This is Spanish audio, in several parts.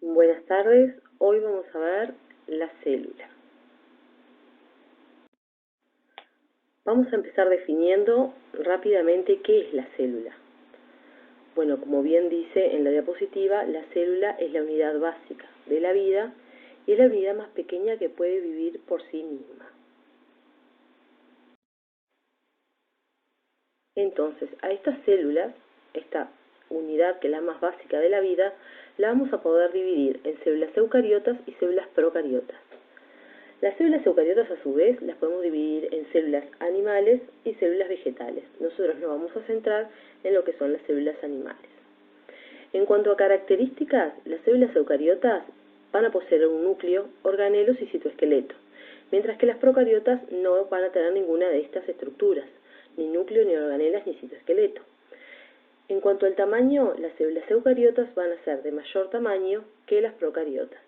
Buenas tardes, hoy vamos a ver la célula. Vamos a empezar definiendo rápidamente qué es la célula. Bueno, como bien dice en la diapositiva, la célula es la unidad básica de la vida y es la unidad más pequeña que puede vivir por sí misma. Entonces, a estas células, esta unidad que es la más básica de la vida, la vamos a poder dividir en células eucariotas y células procariotas. Las células eucariotas, a su vez, las podemos dividir en células animales y células vegetales. Nosotros nos vamos a centrar en lo que son las células animales. En cuanto a características, las células eucariotas van a poseer un núcleo, organelos y citoesqueleto, mientras que las procariotas no van a tener ninguna de estas estructuras, ni núcleo, ni organelas, ni citoesqueleto. En cuanto al tamaño, las células eucariotas van a ser de mayor tamaño que las procariotas.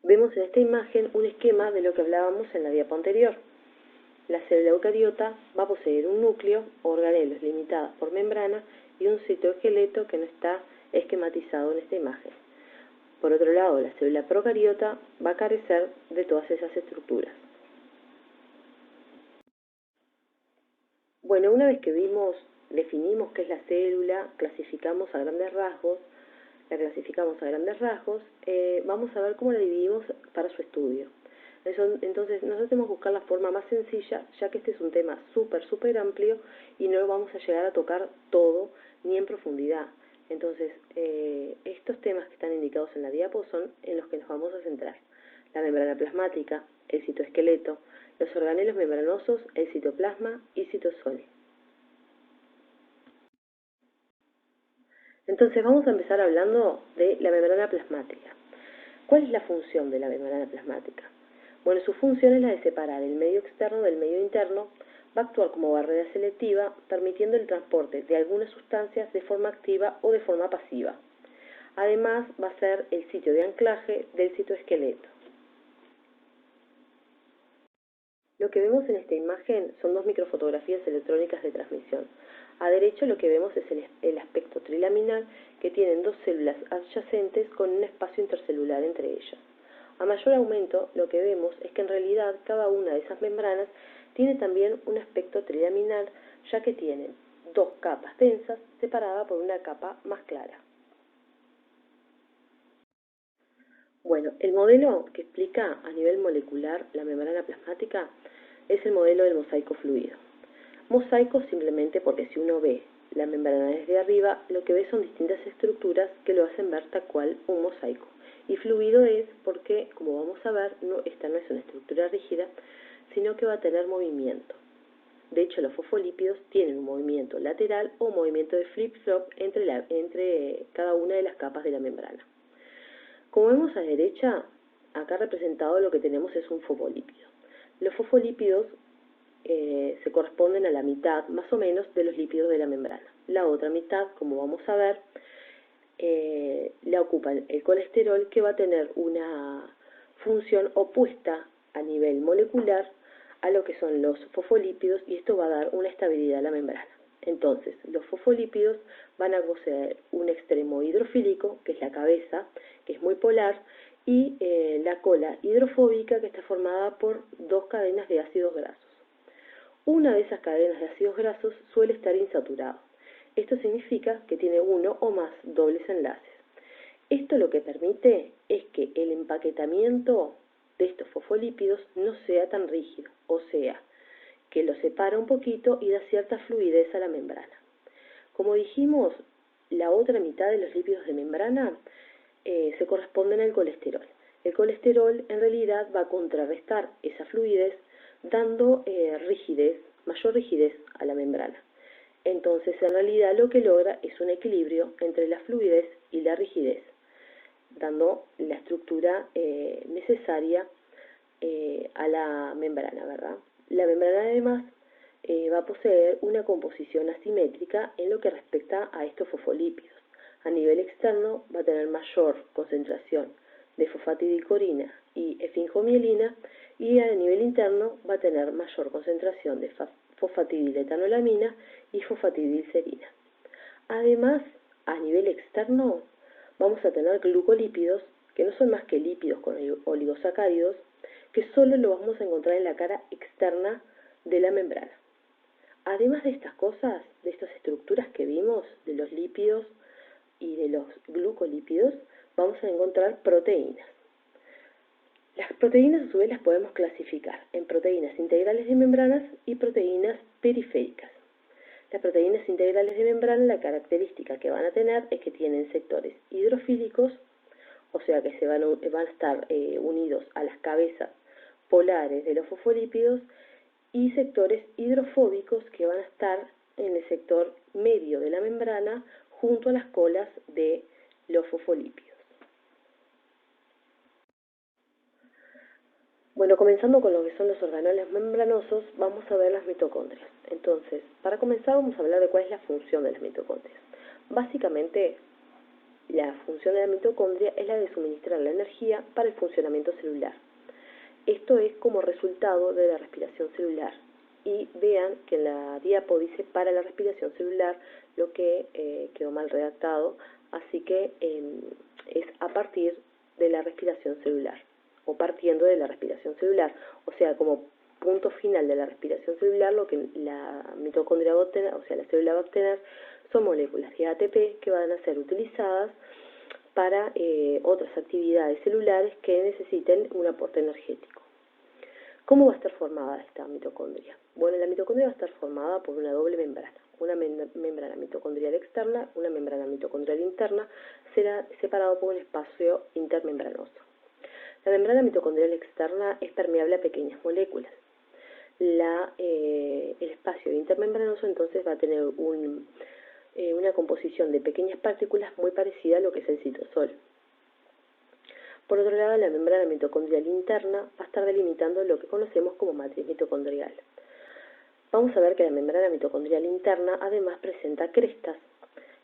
Vemos en esta imagen un esquema de lo que hablábamos en la diapo anterior. La célula eucariota va a poseer un núcleo, organelos limitados por membrana y un citoesqueleto que no está esquematizado en esta imagen. Por otro lado, la célula procariota va a carecer de todas esas estructuras. Bueno, una vez que definimos qué es la célula, clasificamos a grandes rasgos, vamos a ver cómo la dividimos para su estudio. Entonces, nosotros tenemos que buscar la forma más sencilla, ya que este es un tema súper amplio y no vamos a llegar a tocar todo ni en profundidad. Entonces, estos temas que están indicados en la diapo son en los que nos vamos a centrar. La membrana plasmática, el citoesqueleto, los organelos membranosos, el citoplasma y citosol. Entonces vamos a empezar hablando de la membrana plasmática. ¿Cuál es la función de la membrana plasmática? Bueno, su función es la de separar el medio externo del medio interno, va a actuar como barrera selectiva, permitiendo el transporte de algunas sustancias de forma activa o de forma pasiva. Además, va a ser el sitio de anclaje del citoesqueleto. Lo que vemos en esta imagen son dos microfotografías electrónicas de transmisión. A derecha lo que vemos es el aspecto trilaminar, que tienen dos células adyacentes con un espacio intercelular entre ellas. A mayor aumento, lo que vemos es que en realidad cada una de esas membranas tiene también un aspecto trilaminar, ya que tienen dos capas densas separadas por una capa más clara. Bueno, el modelo que explica a nivel molecular la membrana plasmática es el modelo del mosaico fluido. Mosaico simplemente porque si uno ve la membrana desde arriba, lo que ve son distintas estructuras que lo hacen ver tal cual un mosaico. Y fluido es porque, como vamos a ver, esta no es una estructura rígida, sino que va a tener movimiento. De hecho, los fosfolípidos tienen un movimiento lateral o movimiento de flip-flop entre cada una de las capas de la membrana. Como vemos a la derecha, acá representado lo que tenemos es un fosfolípido. Los fosfolípidos se corresponden a la mitad, más o menos, de los lípidos de la membrana. La otra mitad, como vamos a ver, la ocupa el colesterol, que va a tener una función opuesta a nivel molecular a lo que son los fosfolípidos, y esto va a dar una estabilidad a la membrana. Entonces, los fosfolípidos van a poseer un extremo hidrofílico, que es la cabeza, que es muy polar, y la cola hidrofóbica, que está formada por dos cadenas de ácidos grasos. Una de esas cadenas de ácidos grasos suele estar insaturado. Esto significa que tiene uno o más dobles enlaces. Esto lo que permite es que el empaquetamiento de estos fosfolípidos no sea tan rígido, o sea, que lo separa un poquito y da cierta fluidez a la membrana. Como dijimos, la otra mitad de los lípidos de membrana se corresponden al colesterol. El colesterol en realidad va a contrarrestar esa fluidez dando mayor rigidez a la membrana. Entonces, en realidad lo que logra es un equilibrio entre la fluidez y la rigidez, dando la estructura necesaria a la membrana, ¿verdad? La membrana además va a poseer una composición asimétrica en lo que respecta a estos fosfolípidos. A nivel externo va a tener mayor concentración de fosfatidilcorina y esfingomielina, y a nivel interno va a tener mayor concentración de fosfatidiletanolamina y fosfatidilserina. Además, a nivel externo vamos a tener glucolípidos, que no son más que lípidos con oligosacáridos, que solo lo vamos a encontrar en la cara externa de la membrana. Además de estas cosas, de estas estructuras que vimos, de los lípidos y de los glucolípidos, vamos a encontrar proteínas. Las proteínas a su vez las podemos clasificar en proteínas integrales de membranas y proteínas periféricas. Las proteínas integrales de membrana, la característica que van a tener es que tienen sectores hidrofílicos, o sea que van a estar unidos a las cabezas polares de los fosfolípidos, y sectores hidrofóbicos que van a estar en el sector medio de la membrana junto a las colas de los fosfolípidos. Bueno, comenzando con lo que son los organelos membranosos, vamos a ver las mitocondrias. Entonces, para comenzar vamos a hablar de cuál es la función de las mitocondrias. Básicamente, la función de la mitocondria es la de suministrar la energía para el funcionamiento celular. Esto es como resultado de la respiración celular. Y vean que en la diapo dice para la respiración celular, lo que quedó mal redactado, así que es a partir de la respiración celular, o partiendo de la respiración celular, o sea, como punto final de la respiración celular, lo que la mitocondria va a obtener, o sea, la célula va a obtener, son moléculas de ATP que van a ser utilizadas para otras actividades celulares que necesiten un aporte energético. ¿Cómo va a estar formada esta mitocondria? Bueno, la mitocondria va a estar formada por una doble membrana, una membrana mitocondrial externa, una membrana mitocondrial interna, será separado por un espacio intermembranoso. La membrana mitocondrial externa es permeable a pequeñas moléculas. El espacio intermembranoso entonces va a tener una composición de pequeñas partículas muy parecida a lo que es el citosol. Por otro lado, la membrana mitocondrial interna va a estar delimitando lo que conocemos como matriz mitocondrial. Vamos a ver que la membrana mitocondrial interna además presenta crestas,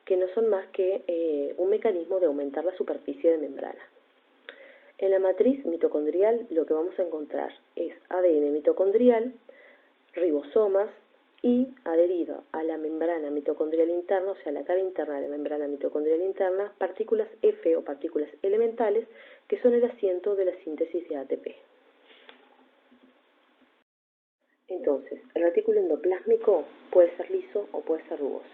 que no son más que un mecanismo de aumentar la superficie de membrana. En la matriz mitocondrial lo que vamos a encontrar es ADN mitocondrial, ribosomas y adherido a la membrana mitocondrial interna, o sea, la cara interna de la membrana mitocondrial interna, partículas F o partículas elementales que son el asiento de la síntesis de ATP. Entonces, el retículo endoplásmico puede ser liso o puede ser rugoso.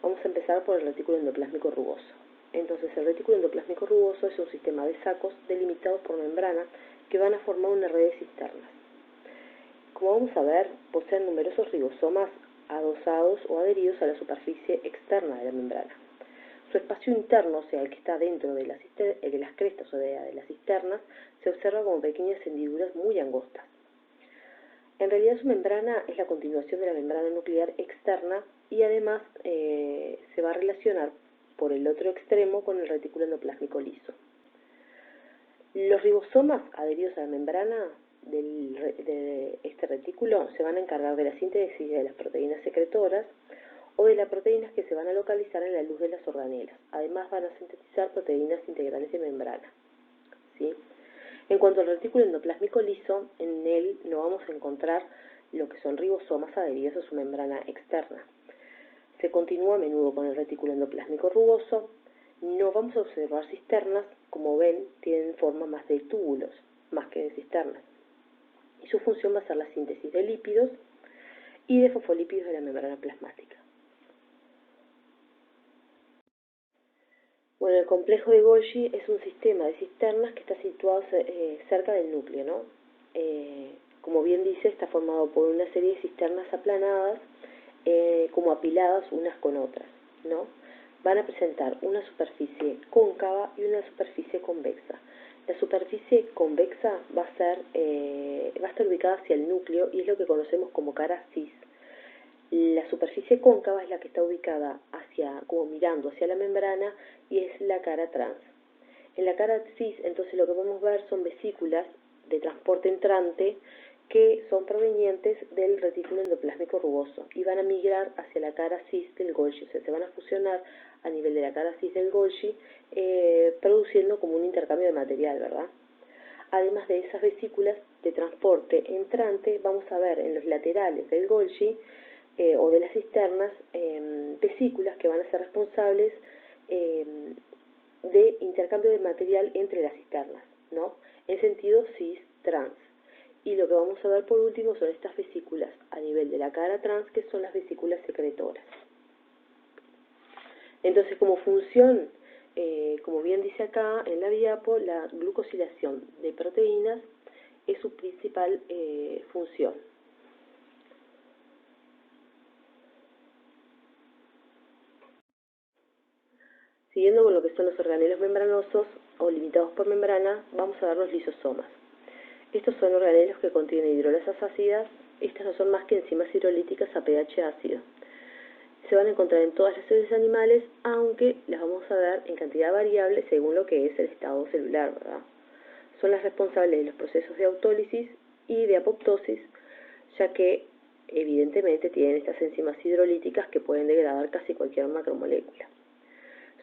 Vamos a empezar por el retículo endoplásmico rugoso. Entonces, el retículo endoplásmico rugoso es un sistema de sacos delimitados por membrana que van a formar una red de cisternas. Como vamos a ver, poseen numerosos ribosomas adosados o adheridos a la superficie externa de la membrana. Su espacio interno, o sea, el que está dentro de las crestas o de las cisternas, se observa como pequeñas hendiduras muy angostas. En realidad su membrana es la continuación de la membrana nuclear externa y además se va a relacionar por el otro extremo con el retículo endoplásmico liso. Los ribosomas adheridos a la membrana de este retículo se van a encargar de la síntesis de las proteínas secretoras o de las proteínas que se van a localizar en la luz de las organelas. Además van a sintetizar proteínas integrales de membrana. ¿Sí? En cuanto al retículo endoplásmico liso, en él no vamos a encontrar lo que son ribosomas adheridos a su membrana externa. Se continúa a menudo con el retículo endoplásmico rugoso. No vamos a observar cisternas, como ven, tienen forma más de túbulos, más que de cisternas. Y su función va a ser la síntesis de lípidos y de fosfolípidos de la membrana plasmática. Bueno, el complejo de Golgi es un sistema de cisternas que está situado cerca del núcleo, ¿no? Como bien dice, está formado por una serie de cisternas aplanadas, como apiladas unas con otras, ¿no? Van a presentar una superficie cóncava y una superficie convexa. La superficie convexa va a estar ubicada hacia el núcleo y es lo que conocemos como cara cis. La superficie cóncava es la que está ubicada como mirando hacia la membrana y es la cara trans. En la cara cis, entonces lo que podemos ver son vesículas de transporte entrante que son provenientes del retículo endoplásmico rugoso y van a migrar hacia la cara cis del Golgi, o sea, se van a fusionar a nivel de la cara cis del Golgi, produciendo como un intercambio de material, ¿verdad? Además de esas vesículas de transporte entrante, vamos a ver en los laterales del Golgi o de las cisternas vesículas que van a ser responsables de intercambio de material entre las cisternas, ¿no? En sentido cis-trans. Y lo que vamos a ver por último son estas vesículas a nivel de la cara trans, que son las vesículas secretoras. Entonces, como función, como bien dice acá en la diapo, la glucosilación de proteínas es su principal función. Siguiendo con lo que son los organelos membranosos o limitados por membrana, vamos a ver los lisosomas. Estos son organelos que contienen hidrolasas ácidas. Estas no son más que enzimas hidrolíticas a pH ácido. Se van a encontrar en todas las células animales, aunque las vamos a ver en cantidad variable según lo que es el estado celular, ¿verdad? Son las responsables de los procesos de autólisis y de apoptosis, ya que evidentemente tienen estas enzimas hidrolíticas que pueden degradar casi cualquier macromolécula.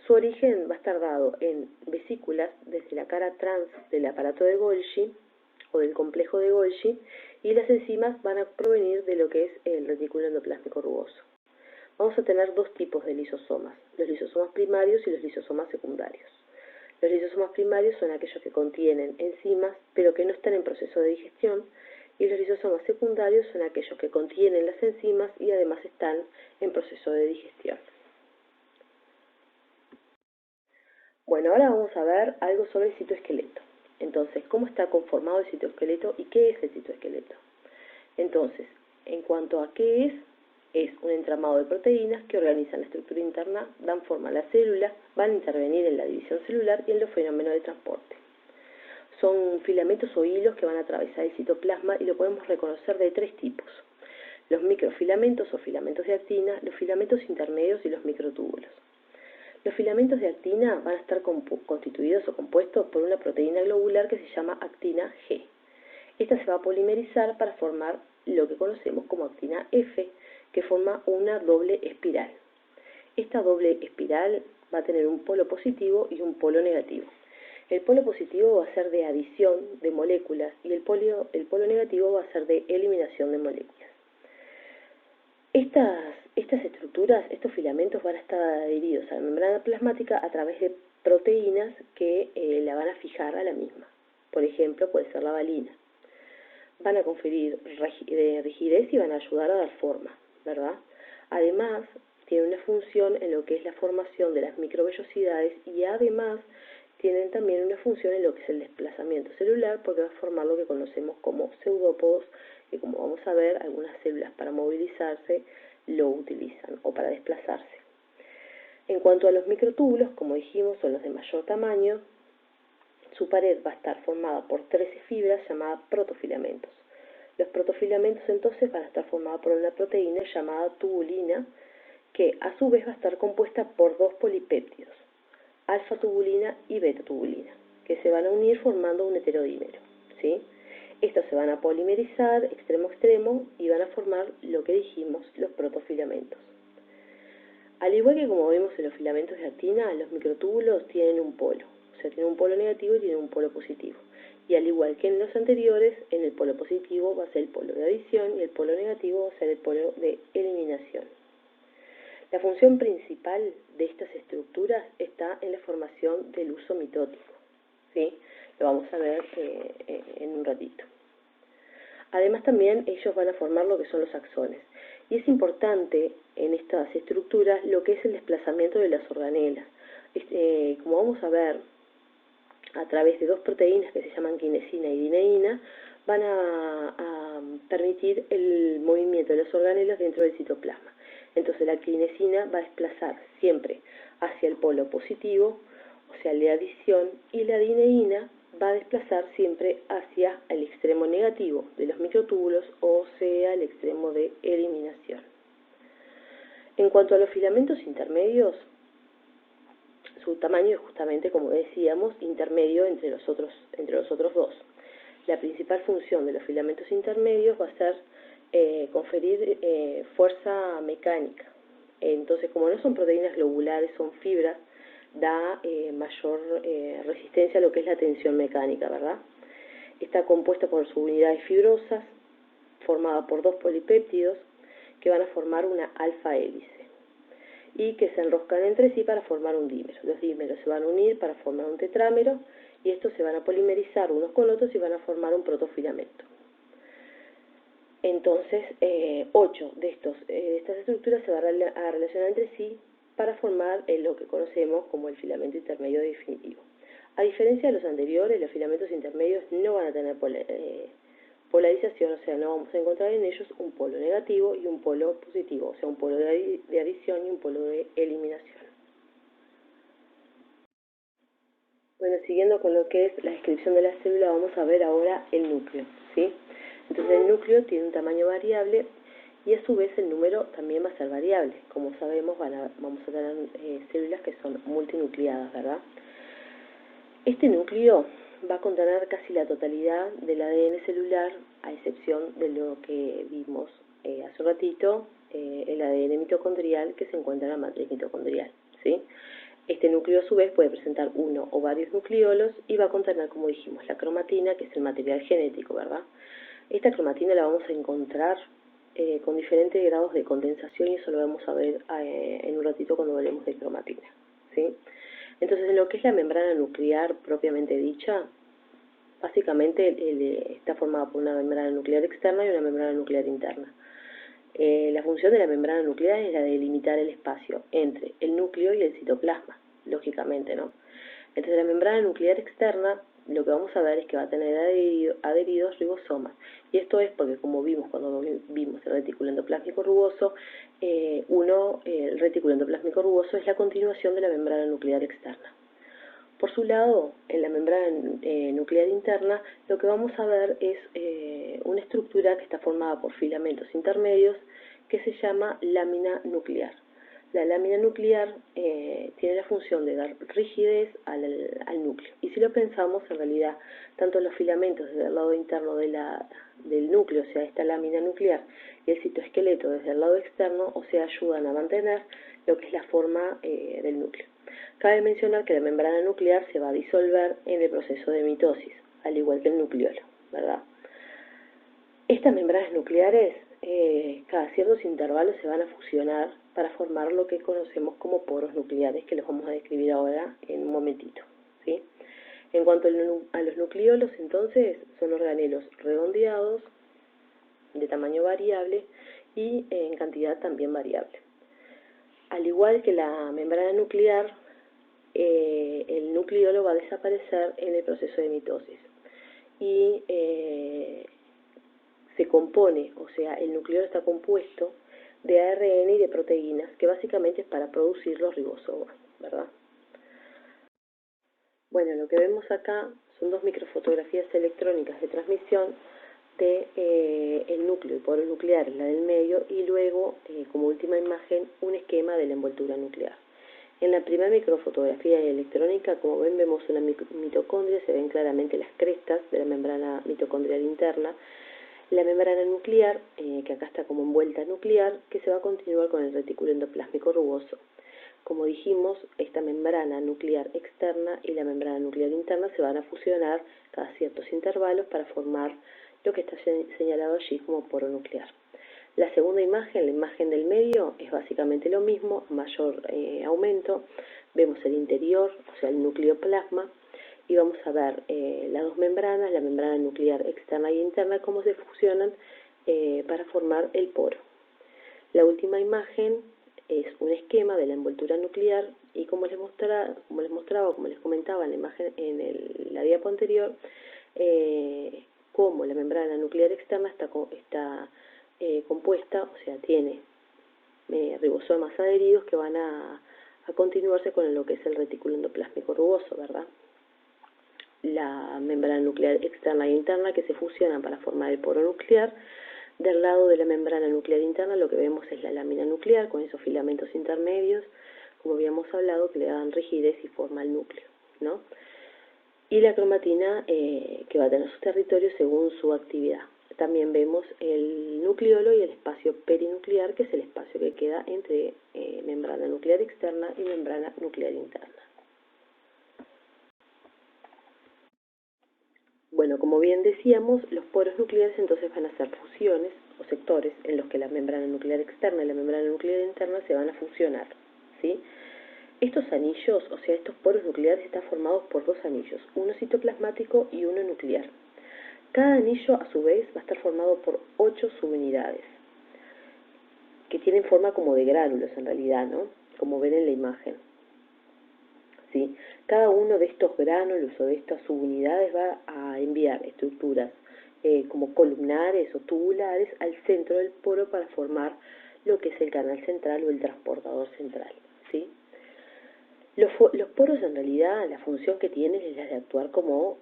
Su origen va a estar dado en vesículas desde la cara trans del aparato de Golgi o del complejo de Golgi, y las enzimas van a provenir de lo que es el retículo endoplásmico rugoso. Vamos a tener dos tipos de lisosomas, los lisosomas primarios y los lisosomas secundarios. Los lisosomas primarios son aquellos que contienen enzimas, pero que no están en proceso de digestión, y los lisosomas secundarios son aquellos que contienen las enzimas y además están en proceso de digestión. Bueno, ahora vamos a ver algo sobre el citoesqueleto. Entonces, ¿cómo está conformado el citoesqueleto y qué es el citoesqueleto? Entonces, en cuanto a qué es un entramado de proteínas que organizan la estructura interna, dan forma a la célula, van a intervenir en la división celular y en los fenómenos de transporte. Son filamentos o hilos que van a atravesar el citoplasma y lo podemos reconocer de tres tipos: los microfilamentos o filamentos de actina, los filamentos intermedios y los microtúbulos. Los filamentos de actina van a estar constituidos o compuestos por una proteína globular que se llama actina G. Esta se va a polimerizar para formar lo que conocemos como actina F, que forma una doble espiral. Esta doble espiral va a tener un polo positivo y un polo negativo. El polo positivo va a ser de adición de moléculas y el polo negativo va a ser de eliminación de moléculas. Estas estructuras, estos filamentos van a estar adheridos a la membrana plasmática a través de proteínas que la van a fijar a la misma. Por ejemplo, puede ser la valina. Van a conferir rigidez y van a ayudar a dar forma, ¿verdad? Además, tienen una función en lo que es la formación de las microvellosidades y además tienen también una función en lo que es el desplazamiento celular, porque va a formar lo que conocemos como pseudópodos, que como vamos a ver, algunas células para movilizarse lo utilizan o para desplazarse. En cuanto a los microtúbulos, como dijimos, son los de mayor tamaño. Su pared va a estar formada por 13 fibras llamadas protofilamentos. Los protofilamentos entonces van a estar formados por una proteína llamada tubulina, que a su vez va a estar compuesta por dos polipéptidos, alfa-tubulina y beta-tubulina, que se van a unir formando un heterodímero, ¿sí? Estos se van a polimerizar extremo a extremo y van a formar lo que dijimos, los protofilamentos. Al igual que como vemos en los filamentos de actina, los microtúbulos tienen un polo, o sea, tienen un polo negativo y tienen un polo positivo. Y al igual que en los anteriores, en el polo positivo va a ser el polo de adición y el polo negativo va a ser el polo de eliminación. La función principal de estas estructuras está en la formación del uso mitótico, ¿sí? Lo vamos a ver en un ratito. Además también ellos van a formar lo que son los axones. Y es importante en estas estructuras lo que es el desplazamiento de las organelas. Como vamos a ver, a través de dos proteínas que se llaman quinesina y dineína, van a permitir el movimiento de los organelos dentro del citoplasma. Entonces la quinesina va a desplazar siempre hacia el polo positivo, o sea, el de adición, y la dineína va a desplazar siempre hacia el extremo negativo de los microtúbulos, o sea, el extremo de eliminación. En cuanto a los filamentos intermedios, su tamaño es justamente, como decíamos, intermedio entre los otros dos. La principal función de los filamentos intermedios va a ser conferir fuerza mecánica. Entonces, como no son proteínas globulares, son fibras, da mayor resistencia a lo que es la tensión mecánica, ¿verdad? Está compuesta por subunidades fibrosas, formada por dos polipéptidos, que van a formar una alfa hélice y que se enroscan entre sí para formar un dímero. Los dímeros se van a unir para formar un tetrámero y estos se van a polimerizar unos con otros y van a formar un protofilamento. Entonces, 8 de estas estructuras se van a relacionar entre sí para formar lo que conocemos como el filamento intermedio definitivo. A diferencia de los anteriores, los filamentos intermedios no van a tener polarización, o sea, no vamos a encontrar en ellos un polo negativo y un polo positivo, o sea, un polo de adición y un polo de eliminación. Bueno, siguiendo con lo que es la descripción de la célula, vamos a ver ahora el núcleo, ¿sí? Entonces el núcleo tiene un tamaño variable y a su vez el número también va a ser variable. Como sabemos, vamos a tener células que son multinucleadas, ¿verdad? Este núcleo va a contener casi la totalidad del ADN celular, a excepción de lo que vimos hace un ratito, el ADN mitocondrial que se encuentra en la matriz mitocondrial, ¿sí? Este núcleo a su vez puede presentar uno o varios nucleolos y va a contener, como dijimos, la cromatina, que es el material genético, ¿verdad? Esta cromatina la vamos a encontrar con diferentes grados de condensación y eso lo vamos a ver en un ratito cuando hablemos de cromatina, ¿sí? Entonces, en lo que es la membrana nuclear propiamente dicha, básicamente está formada por una membrana nuclear externa y una membrana nuclear interna. La función de la membrana nuclear es la de delimitar el espacio entre el núcleo y el citoplasma, lógicamente, ¿no? Entonces, la membrana nuclear externa, lo que vamos a ver es que va a tener adheridos ribosomas. Y esto es porque, como vimos cuando vimos el retículo endoplásmico rugoso, el retículo endoplásmico rugoso es la continuación de la membrana nuclear externa. Por su lado, en la membrana nuclear interna, lo que vamos a ver es una estructura que está formada por filamentos intermedios que se llama lámina nuclear. La lámina nuclear tiene la función de dar rigidez al núcleo. Y si lo pensamos, en realidad, tanto los filamentos desde el lado interno del núcleo, o sea, esta lámina nuclear, y el citoesqueleto desde el lado externo, o sea, ayudan a mantener lo que es la forma del núcleo. Cabe mencionar que la membrana nuclear se va a disolver en el proceso de mitosis, al igual que el nucleolo, ¿verdad? Estas membranas nucleares, cada ciertos intervalos se van a fusionar para formar lo que conocemos como poros nucleares, que los vamos a describir ahora en un momentito, ¿sí? En cuanto a los nucleolos, entonces, son organelos redondeados, de tamaño variable y en cantidad también variable. Al igual que la membrana nuclear, el nucleolo va a desaparecer en el proceso de mitosis y se compone, o sea, el nucleolo está compuesto de ARN y de proteínas, que básicamente es para producir los ribosomas, ¿verdad? Bueno, lo que vemos acá son dos microfotografías electrónicas de transmisión de el núcleo y poros nucleares, la del medio, y luego, como última imagen, un esquema de la envoltura nuclear. En la primera microfotografía electrónica, como ven, vemos una mitocondria, se ven claramente las crestas de la membrana mitocondrial interna, la membrana nuclear, que acá está como envuelta nuclear, que se va a continuar con el retículo endoplásmico rugoso. Como dijimos, esta membrana nuclear externa y la membrana nuclear interna se van a fusionar cada ciertos intervalos para formar lo que está señalado allí como poro nuclear. La segunda imagen, la imagen del medio, es básicamente lo mismo, mayor aumento. Vemos el interior, o sea, el nucleoplasma, y vamos a ver las dos membranas, la membrana nuclear externa y interna, cómo se fusionan para formar el poro. La última imagen es un esquema de la envoltura nuclear y como les comentaba en la imagen en la diapo anterior, cómo la membrana nuclear externa está compuesta, o sea, tiene ribosomas adheridos que van a continuarse con lo que es el retículo endoplásmico rugoso, ¿verdad? La membrana nuclear externa e interna que se fusionan para formar el poro nuclear. Del lado de la membrana nuclear interna lo que vemos es la lámina nuclear con esos filamentos intermedios, como habíamos hablado, que le dan rigidez y forma el núcleo, ¿no? Y la cromatina que va a tener sus territorios según su actividad. También vemos el nucleolo y el espacio perinuclear, que es el espacio que queda entre membrana nuclear externa y membrana nuclear interna. Bueno, como bien decíamos, los poros nucleares entonces van a ser fusiones, o sectores en los que la membrana nuclear externa y la membrana nuclear interna se van a fusionar, ¿sí? Estos anillos, o sea, estos poros nucleares están formados por dos anillos, uno citoplasmático y uno nuclear. Cada anillo, a su vez, va a estar formado por 8 subunidades, que tienen forma como de gránulos en realidad, ¿no? Como ven en la imagen, ¿sí? Cada uno de estos gránulos o de estas subunidades va a enviar estructuras como columnares o tubulares al centro del poro para formar lo que es el canal central o el transportador central, ¿sí? Los poros en realidad la función que tienen es la de actuar como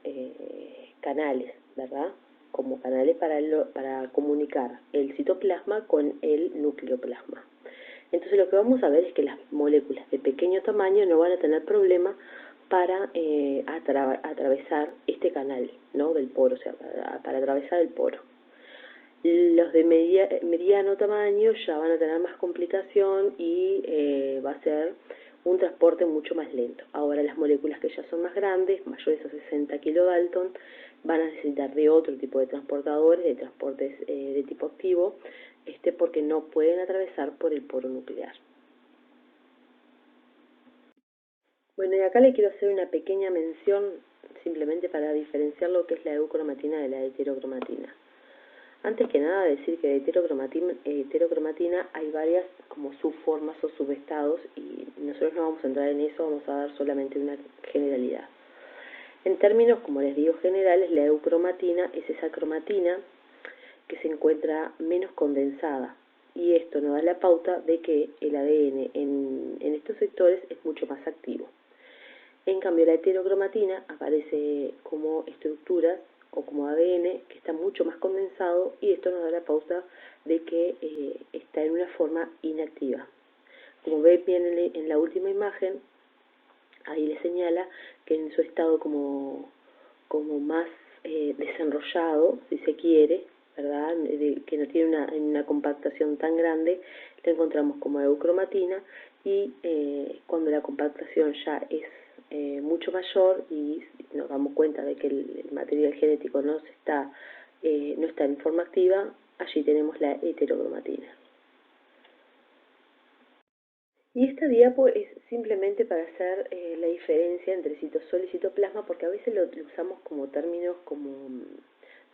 canales, ¿verdad? Como canales para comunicar el citoplasma con el nucleoplasma. Entonces lo que vamos a ver es que las moléculas de pequeño tamaño no van a tener problema para atravesar este canal, ¿no? Del poro, o sea, para atravesar el poro. Los de mediano tamaño ya van a tener más complicación y va a ser un transporte mucho más lento. Ahora las moléculas que ya son más grandes, mayores a 60 kilodalton, van a necesitar de otro tipo de transportadores, de transportes de tipo activo, porque no pueden atravesar por el poro nuclear. Bueno, y acá le quiero hacer una pequeña mención simplemente para diferenciar lo que es la eucromatina de la heterocromatina. Antes que nada decir que de heterocromatina hay varias como subformas o subestados y nosotros no vamos a entrar en eso, vamos a dar solamente una generalidad. En términos, como les digo, generales, la eucromatina es esa cromatina que se encuentra menos condensada y esto nos da la pauta de que el ADN en estos sectores es mucho más activo. En cambio, la heterocromatina aparece como estructuras o como ADN que está mucho más condensado y esto nos da la pauta de que está en una forma inactiva. Como ven bien en la última imagen, ahí le señala que en su estado como más desenrollado, si se quiere, ¿verdad? Que no tiene una compactación tan grande, la encontramos como eucromatina y cuando la compactación ya es mucho mayor y nos damos cuenta de que el material genético no está en forma activa, allí tenemos la heterocromatina. Y esta diapo es simplemente para hacer la diferencia entre citosol y citoplasma, porque a veces lo usamos como términos como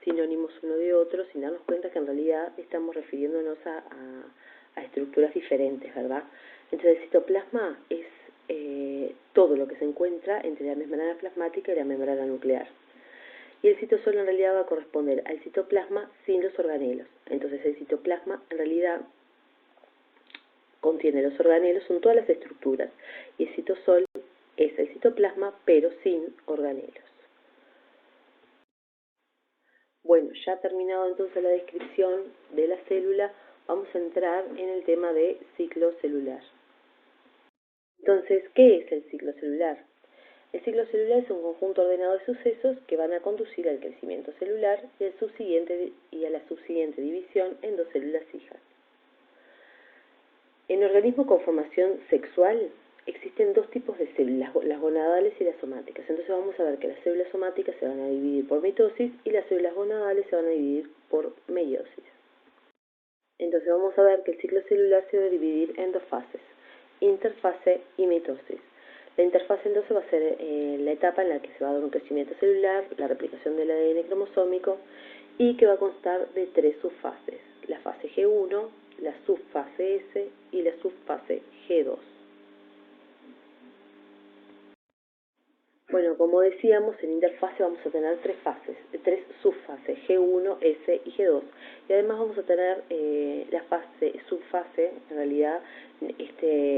sinónimos uno de otro, sin darnos cuenta que en realidad estamos refiriéndonos a estructuras diferentes, ¿verdad? Entonces el citoplasma es todo lo que se encuentra entre la membrana plasmática y la membrana nuclear. Y el citosol en realidad va a corresponder al citoplasma sin los organelos. Entonces el citoplasma en realidad contiene los organelos, son todas las estructuras, y el citosol es el citoplasma, pero sin organelos. Bueno, ya terminado entonces la descripción de la célula, vamos a entrar en el tema de ciclo celular. Entonces, ¿qué es el ciclo celular? El ciclo celular es un conjunto ordenado de sucesos que van a conducir al crecimiento celular y a la subsiguiente división en dos células hijas. En organismos con formación sexual existen dos tipos de células, las gonadales y las somáticas. Entonces vamos a ver que las células somáticas se van a dividir por mitosis y las células gonadales se van a dividir por meiosis. Entonces vamos a ver que el ciclo celular se va a dividir en dos fases, interfase y mitosis. La interfase entonces va a ser la etapa en la que se va a dar un crecimiento celular, la replicación del ADN cromosómico y que va a constar de tres subfases, la fase G1, la subfase S y la subfase G2. Bueno, como decíamos, en interfase vamos a tener tres subfases, G1, S y G2. Y además vamos a tener la subfase, en realidad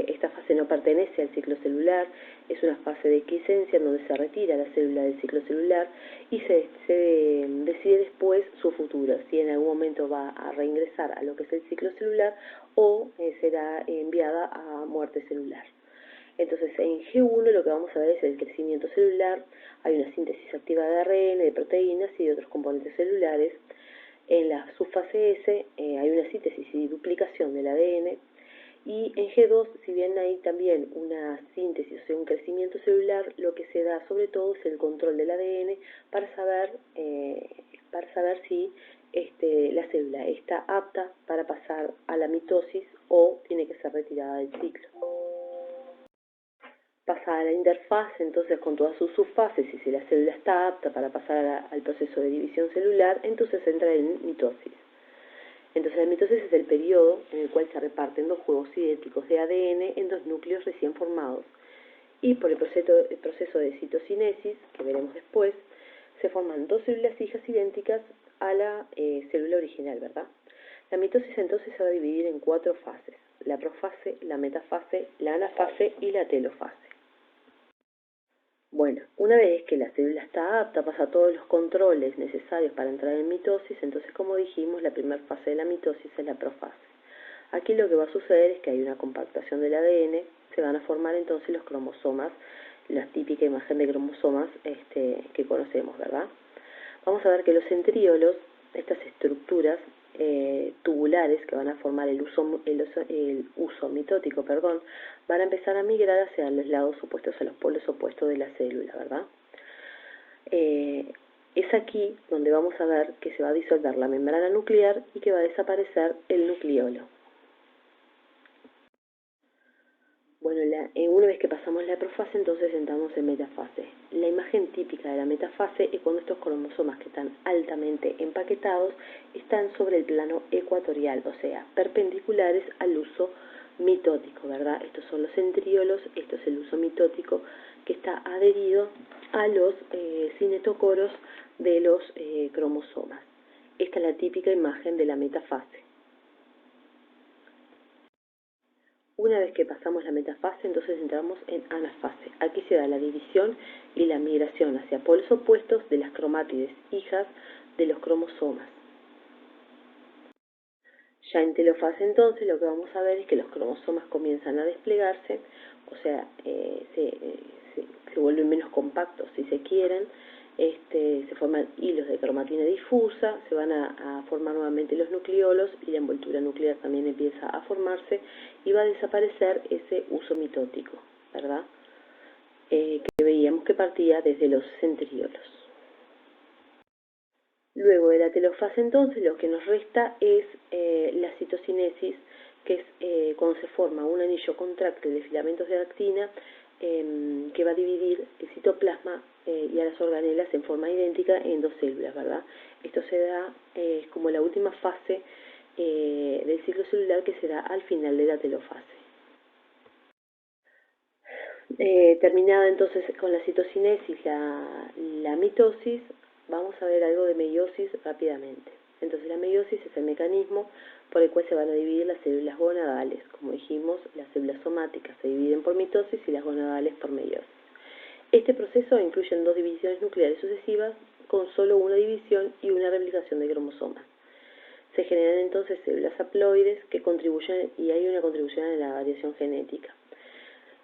esta fase no pertenece al ciclo celular, es una fase de quiescencia en donde se retira la célula del ciclo celular y se decide después su futuro, si en algún momento va a reingresar a lo que es el ciclo celular o será enviada a muerte celular. Entonces, en G1 lo que vamos a ver es el crecimiento celular, hay una síntesis activa de ARN, de proteínas y de otros componentes celulares. En la subfase S hay una síntesis y duplicación del ADN. Y en G2, si bien hay también una síntesis, o sea, un crecimiento celular, lo que se da sobre todo es el control del ADN para saber para saber si la célula está apta para pasar a la mitosis o tiene que ser retirada del ciclo. Pasa a la interfase, entonces con todas sus subfases, y si la célula está apta para pasar al proceso de división celular, entonces entra en mitosis. Entonces la mitosis es el periodo en el cual se reparten dos juegos idénticos de ADN en dos núcleos recién formados. Y por el proceso de citocinesis, que veremos después, se forman dos células hijas idénticas a la célula original, ¿verdad? La mitosis entonces se va a dividir en 4 fases: la profase, la metafase, la anafase y la telofase. Bueno, una vez que la célula está apta, pasa todos los controles necesarios para entrar en mitosis, entonces como dijimos, la primera fase de la mitosis es la profase. Aquí lo que va a suceder es que hay una compactación del ADN, se van a formar entonces los cromosomas, la típica imagen de cromosomas que conocemos, ¿verdad? Vamos a ver que los centriolos, estas estructuras tubulares que van a formar el uso mitótico, van a empezar a migrar hacia los lados opuestos, a los polos opuestos de la célula, ¿verdad? Es aquí donde vamos a ver que se va a disolver la membrana nuclear y que va a desaparecer el nucleolo. Bueno, una vez que pasamos la profase, entonces entramos en metafase. La imagen típica de la metafase es cuando estos cromosomas que están altamente empaquetados están sobre el plano ecuatorial, o sea, perpendiculares al uso mitótico, ¿verdad? Estos son los centriolos, esto es el uso mitótico que está adherido a los cinetocoros de los cromosomas. Esta es la típica imagen de la metafase. Una vez que pasamos la metafase, entonces entramos en anafase. Aquí se da la división y la migración hacia polos opuestos de las cromátides hijas de los cromosomas. Ya en telofase, entonces, lo que vamos a ver es que los cromosomas comienzan a desplegarse, o sea, se vuelven menos compactos, si se quieren, se forman hilos de cromatina difusa, se van a formar nuevamente los nucleolos y la envoltura nuclear también empieza a formarse y va a desaparecer ese uso mitótico, ¿verdad? Que veíamos que partía desde los centriolos. Luego de la telofase, entonces, lo que nos resta es la citocinesis, que es cuando se forma un anillo contráctil de filamentos de actina que va a dividir el citoplasma y a las organelas en forma idéntica en dos células, ¿verdad? Esto se da como la última fase del ciclo celular, que se da al final de la telofase. Terminada entonces con la citocinesis, la mitosis, vamos a ver algo de meiosis rápidamente. Entonces la meiosis es el mecanismo por el cual se van a dividir las células gonadales. Como dijimos, las células somáticas se dividen por mitosis y las gonadales por meiosis. Este proceso incluye dos divisiones nucleares sucesivas con solo una división y una replicación de cromosomas. Se generan entonces células haploides que contribuyen, y hay una contribución a la variación genética.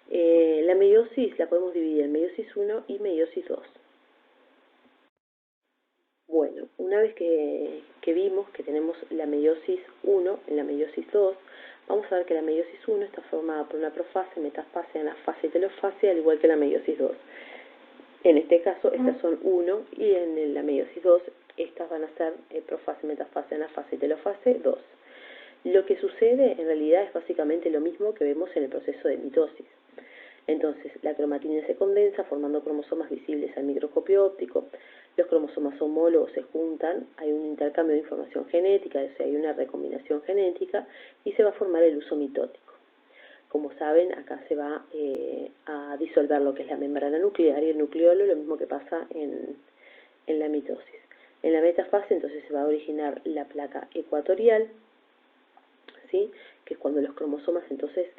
La meiosis la podemos dividir en meiosis 1 y meiosis 2. Bueno, una vez que vimos que tenemos la meiosis 1 y la meiosis 2, vamos a ver que la meiosis 1 está formada por una profase, metafase, anafase y telofase, al igual que la meiosis 2. En este caso, estas son 1, y en la meiosis 2, estas van a ser profase, metafase, anafase y telofase 2. Lo que sucede en realidad es básicamente lo mismo que vemos en el proceso de mitosis. Entonces, la cromatina se condensa formando cromosomas visibles al microscopio óptico. Los cromosomas homólogos se juntan, hay un intercambio de información genética, o sea, hay una recombinación genética y se va a formar el uso mitótico. Como saben, acá se va a disolver lo que es la membrana nuclear y el nucleolo, lo mismo que pasa en la mitosis. En la metafase, entonces, se va a originar la placa ecuatorial, ¿sí? Que es cuando los cromosomas entonces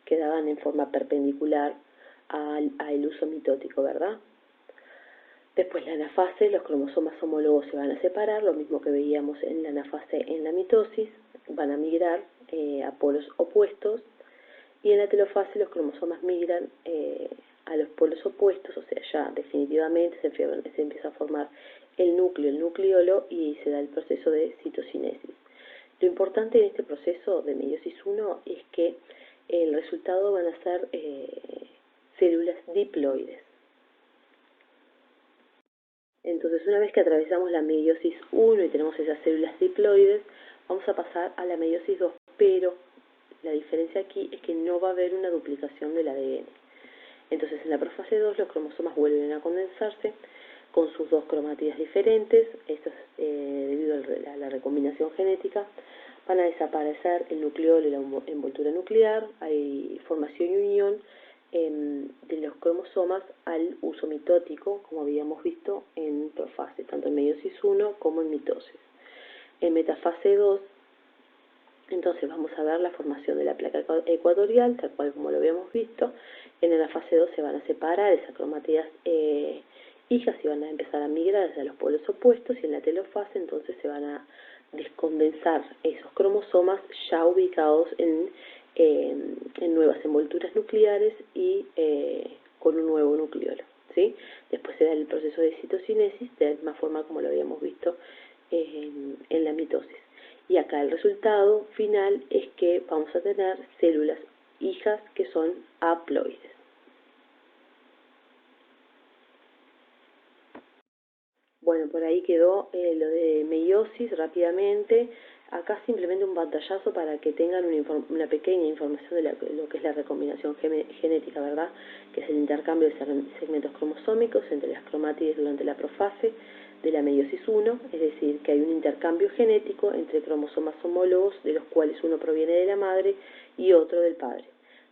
quedaban en forma perpendicular al uso mitótico, ¿verdad? Después la anafase, los cromosomas homólogos se van a separar, lo mismo que veíamos en la anafase en la mitosis, van a migrar a polos opuestos, y en la telofase los cromosomas migran a los polos opuestos, o sea, ya definitivamente se empieza a formar el núcleo, el nucleolo, y se da el proceso de citocinesis. Lo importante en este proceso de meiosis 1 es que el resultado van a ser células diploides. Entonces, una vez que atravesamos la meiosis 1 y tenemos esas células diploides, vamos a pasar a la meiosis 2, pero la diferencia aquí es que no va a haber una duplicación del ADN. Entonces, en la profase 2 los cromosomas vuelven a condensarse con sus dos cromátidas diferentes. Esto es debido a la recombinación genética. Van a desaparecer el nucleolo y la envoltura nuclear. Hay formación y unión de los cromosomas al uso mitótico, como habíamos visto en profase, tanto en meiosis 1 como en mitosis. En metafase 2, entonces vamos a ver la formación de la placa ecuatorial, tal cual como lo habíamos visto. En la fase 2 se van a separar esas cromátidas hijas y van a empezar a migrar hacia los polos opuestos, y en la telofase entonces se van a descondensar esos cromosomas ya ubicados en nuevas envolturas nucleares y con un nuevo nucleolo, ¿sí? Después se da el proceso de citocinesis de la misma forma como lo habíamos visto en la mitosis. Y acá el resultado final es que vamos a tener células hijas que son haploides. Bueno, por ahí quedó lo de meiosis rápidamente. Acá simplemente un pantallazo para que tengan una pequeña información de lo que es la recombinación genética, ¿verdad? Que es el intercambio de segmentos cromosómicos entre las cromátides durante la profase de la meiosis 1, es decir, que hay un intercambio genético entre cromosomas homólogos, de los cuales uno proviene de la madre y otro del padre.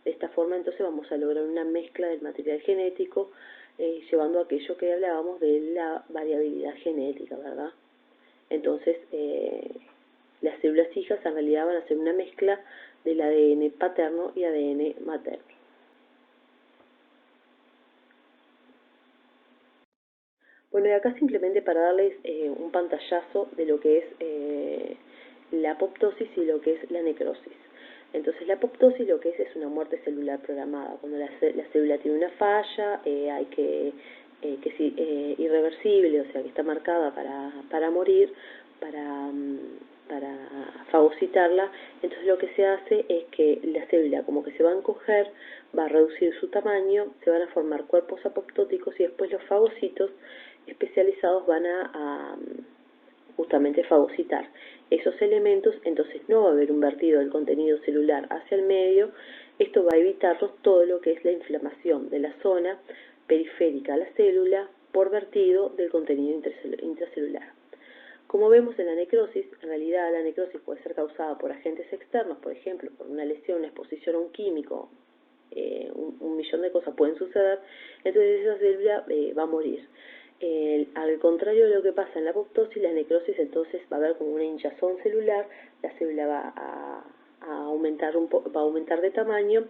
De esta forma, entonces, vamos a lograr una mezcla del material genético, llevando a aquello que hablábamos de la variabilidad genética, ¿verdad? Entonces, las células hijas en realidad van a ser una mezcla del ADN paterno y ADN materno. Bueno, y acá simplemente para darles un pantallazo de lo que es la apoptosis y lo que es la necrosis. Entonces, la apoptosis lo que es una muerte celular programada. Cuando la célula tiene una falla, hay que es irreversible, o sea, que está marcada para morir, para fagocitarla. Entonces, lo que se hace es que la célula como que se va a encoger, va a reducir su tamaño, se van a formar cuerpos apoptóticos y después los fagocitos especializados van a justamente fagocitar esos elementos. Entonces no va a haber un vertido del contenido celular hacia el medio. Esto va a evitarnos todo lo que es la inflamación de la zona periférica a la célula por vertido del contenido intracelular. Como vemos en la necrosis, en realidad la necrosis puede ser causada por agentes externos, por ejemplo, por una lesión, una exposición a un químico, un millón de cosas pueden suceder. Entonces esa célula va a morir. Al contrario de lo que pasa en la apoptosis, la necrosis entonces va a haber como una hinchazón celular, la célula va a aumentar de tamaño,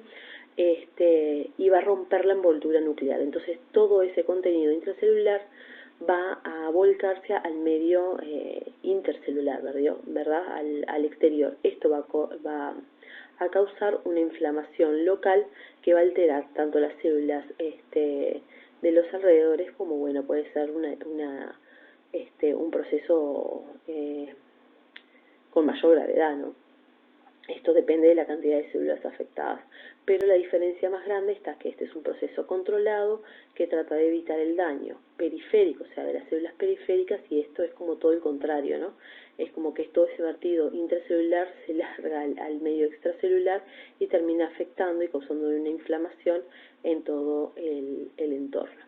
y va a romper la envoltura nuclear. Entonces todo ese contenido intracelular va a volcarse al medio intercelular, ¿verdad? Al exterior. Esto va a causar una inflamación local que va a alterar tanto las células de los alrededores como, bueno, puede ser un proceso con mayor gravedad, ¿no? Esto depende de la cantidad de células afectadas, pero la diferencia más grande está que este es un proceso controlado que trata de evitar el daño periférico, o sea, de las células periféricas, y esto es como todo el contrario, ¿no? Es como que todo ese vertido intracelular se larga al medio extracelular y termina afectando y causando una inflamación en todo el entorno.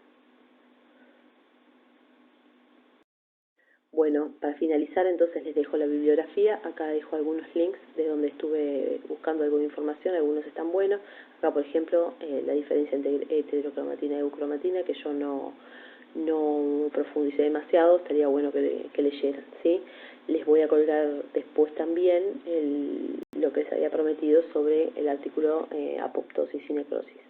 Bueno, para finalizar entonces les dejo la bibliografía. Acá dejo algunos links de donde estuve buscando alguna información, algunos están buenos. Acá, por ejemplo, la diferencia entre heterocromatina y eucromatina, que yo no profundicé demasiado, estaría bueno que leyeran, ¿sí? Les voy a colgar después también lo que les había prometido sobre el artículo apoptosis y necrosis.